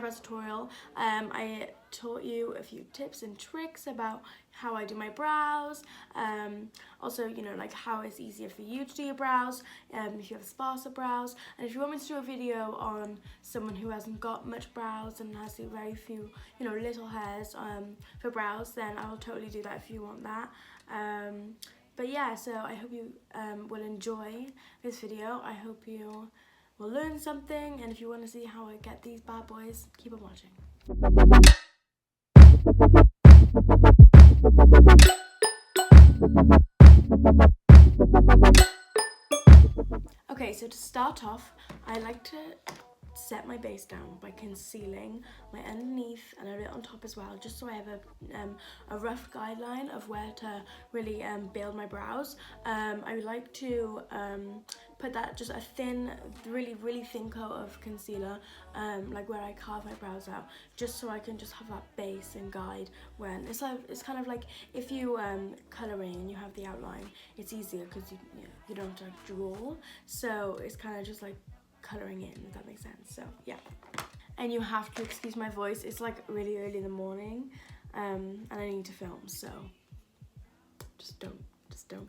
eyebrows tutorial, I taught you a few tips and tricks about how I do my brows. Also, you know, like how it's easier for you to do your brows, if you have sparser brows. And if you want me to do a video on someone who hasn't got much brows and has very few, you know, little hairs for brows, then I will totally do that if you want that. But yeah, so I hope you will enjoy this video. I hope you will learn something, and if you want to see how I get these bad boys, keep on watching. Okay, so to start off, I like to set my base down by concealing my underneath and a bit on top as well, just so I have a rough guideline of where to really build my brows. I would like to put that just a thin, really thin coat of concealer, like where I carve my brows out, just so I can just have that base and guide when it's kind of like if you colouring and you have the outline, it's easier because you don't have to like draw, so it's kind of just like colouring in, if that makes sense. So yeah, and you have to excuse my voice, it's like really early in the morning, and I need to film, so just don't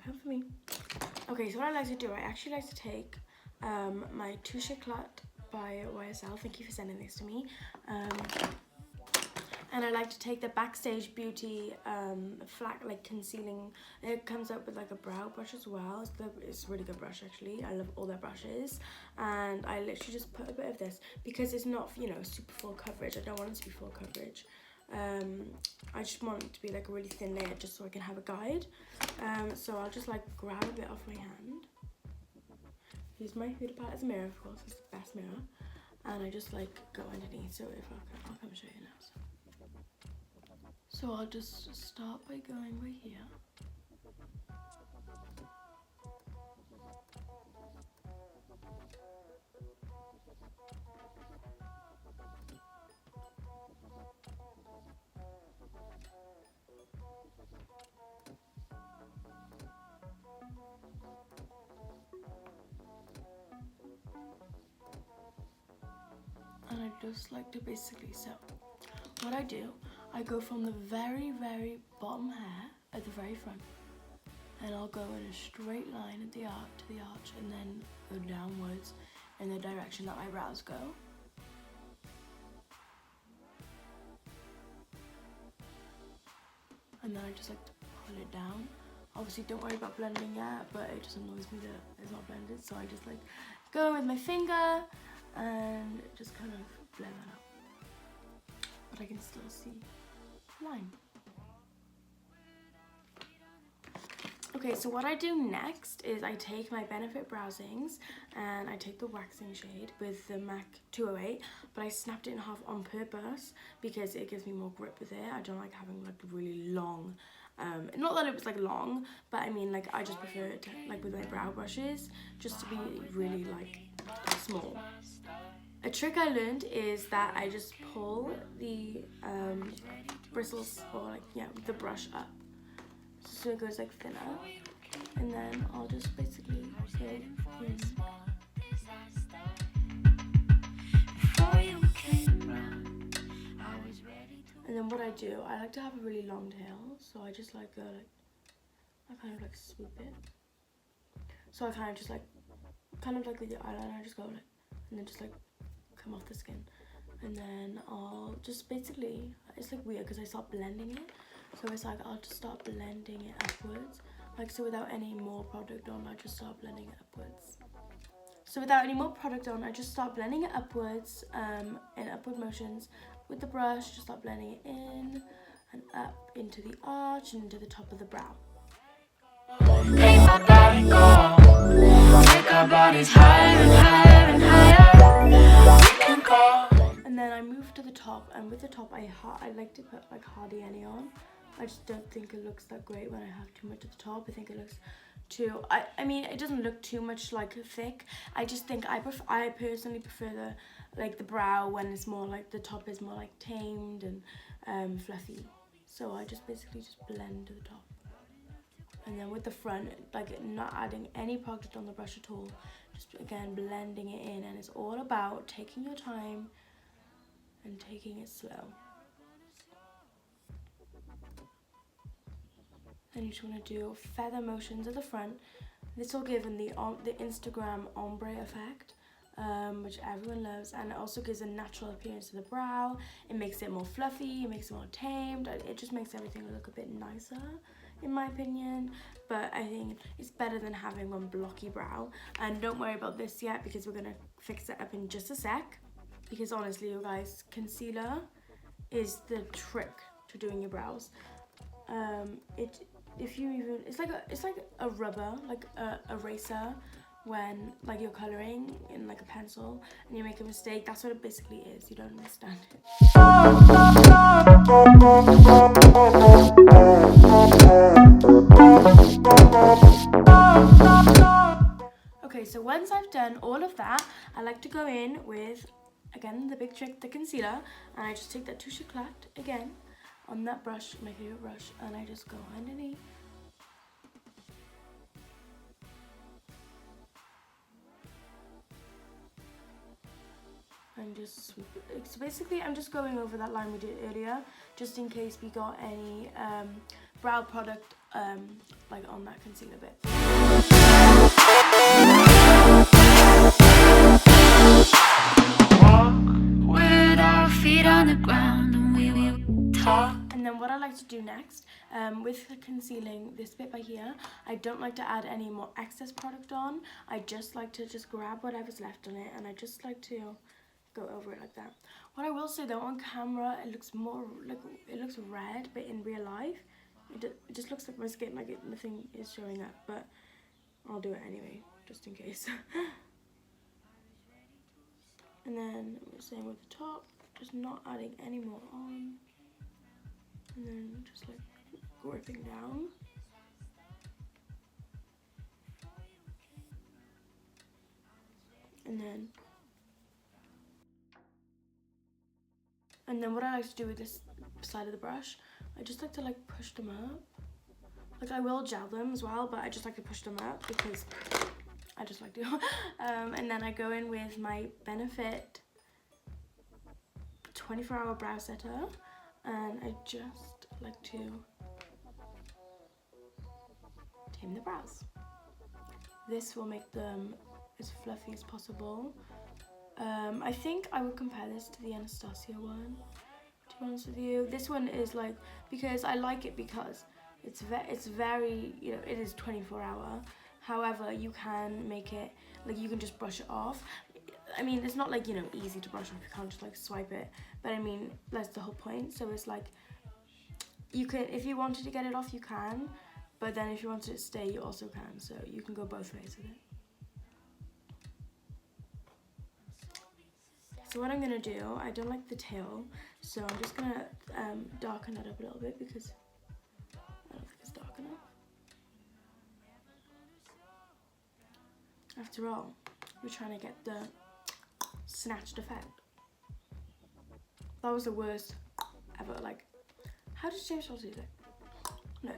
come for me. Okay, so what I like to do, I actually like to take my Touche Éclat by YSL, thank you for sending this to me, and I like to take the Backstage Beauty flat, like concealing. It comes up with like a brow brush as well. It's a really good brush actually. I love all their brushes, and I literally just put a bit of this because it's not, you know, super full coverage. I don't want it to be full coverage. I just want it to be like a really thin layer, just so I can have a guide. So I'll just like grab a bit off my hand. Use my Huda palette as a mirror, of course. It's the best mirror, and I just like go underneath. So if I'll come show you now. So I'll just start by going right here. And I just like to basically, so what I do, I go from the very bottom hair at the very front, and I'll go in a straight line at the arch to the arch, and then go downwards in the direction that my brows go. And then I just like to pull it down. Obviously don't worry about blending yet, but it just annoys me that it's not blended, so I just like go with my finger and just kind of blend that out. But I can still see line. Okay, so what I do next is I take my Benefit Browsings and I take the waxing shade with the MAC 208, but I snapped it in half on purpose because it gives me more grip with it. I don't like having like really long, not that it was like long, but I mean like I just prefer it to, like with my brow brushes, just to be really like small. A trick I learned is that I just pull the bristles, or like, yeah, the brush up so it goes like thinner, and then I'll just basically go in. And then what I do, I like to have a really long tail, so I just like go like, I kind of like swoop it. So I kind of just like, kind of like with your eyeliner, I just go like, and then just like come off the skin, and then I'll just basically, it's like weird because I start blending it, so it's like I'll just start blending it upwards, like so without any more product on, I just start blending it upwards. So without any more product on, I just start blending it upwards in upward motions with the brush, just start blending it in and up into the arch and into the top of the brow. Make my body go, make our bodies higher and higher and higher. We can go. And then I move to the top, and with the top I like to put like Hardy Any on. I just don't think it looks that great when I have too much at the top. I think it looks too, I mean it doesn't look too much like thick. I just think I personally prefer the brow when it's more like the top is more like tamed and fluffy. So I just basically just blend to the top. And then with the front, like not adding any product on the brush at all, just again blending it in, and it's all about taking your time and taking it slow. And you just want to do feather motions at the front. This will give in the Instagram ombre effect, which everyone loves, and it also gives a natural appearance to the brow. It makes it more fluffy, it makes it more tamed, it just makes everything look a bit nicer, in my opinion. But I think it's better than having one blocky brow. And don't worry about this yet, because we're going to fix it up in just a sec. Because honestly, you guys, concealer is the trick to doing your brows. It's like a rubber, like a eraser, when like you're coloring in like a pencil and you make a mistake. That's what it basically is. You don't understand it. Okay, so once I've done all of that, I like to go in with, again, the big trick, the concealer, and I just take that touche éclat again on that brush, my favorite brush, and I just go underneath. And just sweep it. So basically I'm just going over that line we did earlier, just in case we got any brow product like on that concealer bit. Walk with our feet on the ground and we will talk. And then what I like to do next, with concealing this bit by here, I don't like to add any more excess product on. I just like to just grab whatever's left on it, and I just like to go over it like that. What I will say though, on camera it looks more like, it looks red, but in real life it just looks like my skin, like nothing is showing up, but I'll do it anyway, just in case. And then same with the top, just not adding any more on, and then just like gripping down. And then what I like to do with this side of the brush, I just like to like push them up. Like I will gel them as well, but I just like to push them up because I just like to. And then I go in with my Benefit 24-hour brow setter, and I just like to tame the brows. This will make them as fluffy as possible. I think I would compare this to the Anastasia one, to be honest with you. This one is like, because I like it because it's very, you know, it is 24-hour. However, you can make it, like you can just brush it off. I mean, it's not like, you know, easy to brush off, you can't just like swipe it. But I mean, that's the whole point. So it's like, you can, if you wanted to get it off, you can. But then if you wanted it to stay, you also can. So you can go both ways with it. So what I'm going to do, I don't like the tail, so I'm just going to darken that up a little bit because I don't think it's dark enough. After all, we're trying to get the snatched effect. That was the worst ever. Like, how does James Charles do that? No.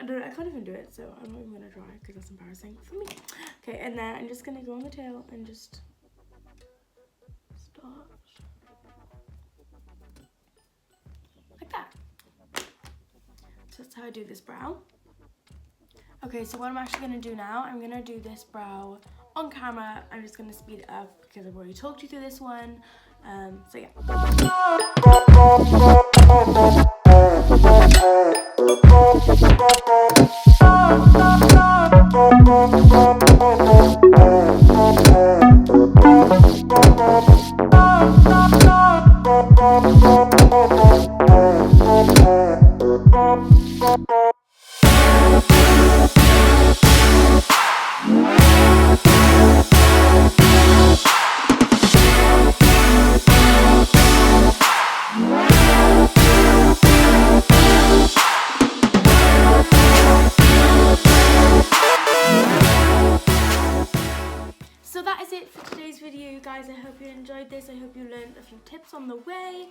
I can't even do it, so I'm not even going to try because that's embarrassing for me. Okay, and then I'm just going to go on the tail and just start like that. So that's how I do this brow. Okay, so what I'm actually going to do now, I'm going to do this brow on camera. I'm just going to speed it up because I've already talked you through this one. So yeah. So that is it for today's video, you guys. I hope you enjoyed this. I hope you learned a few tips on the way.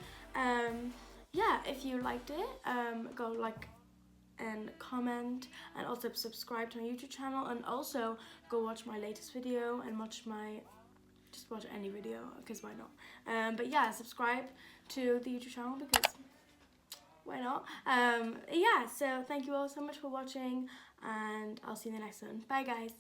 Yeah, if you liked it, go like and comment, and also subscribe to my YouTube channel, and also go watch my latest video and watch my just watch any video, because why not? But yeah, subscribe to the YouTube channel, because why not? Yeah, so thank you all so much for watching, and I'll see you in the next one. Bye guys.